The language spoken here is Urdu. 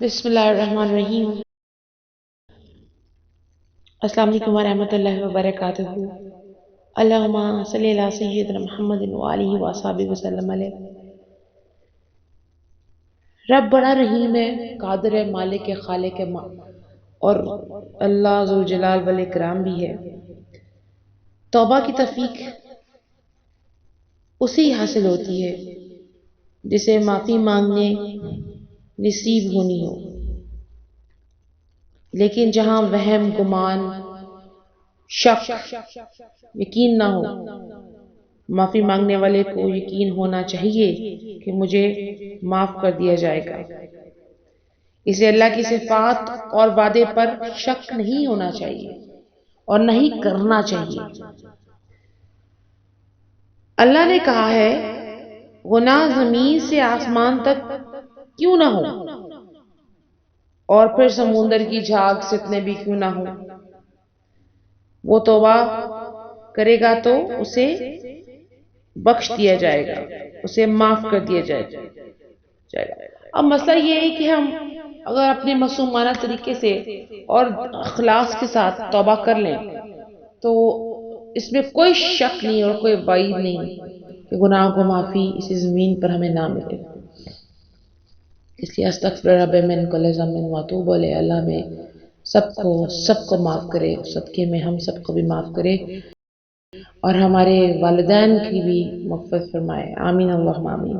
بسم اللہ الرحمن الرحیم۔ السلام علیکم ورحمۃ اللہ وبرکاتہ۔ اللہم صلی علی سیدنا محمد وآلہ وصحبہ وسلم علیہ۔ رب بڑا رحیم ہے، قادر ہے، مالک ہے، خالق ہے، اور اللہ ذوالجلال والاکرام بھی ہے۔ توبہ کی توفیق اسی حاصل ہوتی ہے جسے معافی مانگنے نصیب ہونی ہو، لیکن جہاں وہم، گمان، شک، یقین نہ ہو، معافی مانگنے والے کو یقین ہونا چاہیے کہ مجھے معاف کر دیا جائے گا۔ اسے اللہ کی صفات اور وعدے پر شک نہیں ہونا چاہیے اور نہیں کرنا چاہیے۔ اللہ نے کہا ہے گناہ زمین سے آسمان تک کیوں نہ ہو، اور پھر سمندر کی جھاگ ستنے بھی کیوں نہ ہو، وہ توبہ کرے گا تو اسے بخش دیا جائے گا، اسے معاف کر دیا جائے گا۔ اب مسئلہ یہ ہے کہ ہم اگر اپنے معصومانہ طریقے سے اور اخلاص کے ساتھ توبہ کر لیں تو اس میں کوئی شک نہیں اور کوئی وعید نہیں کہ گناہ کو معافی اسی زمین پر ہمیں نہ ملے۔ اس لیے استغفر رب من کل ذنب واتوب الیہ، اللہ میں سب کو معاف کرے، صدقے میں ہم سب کو بھی معاف کرے اور ہمارے والدین کی بھی مغفرت فرمائے، آمین اللہم آمین۔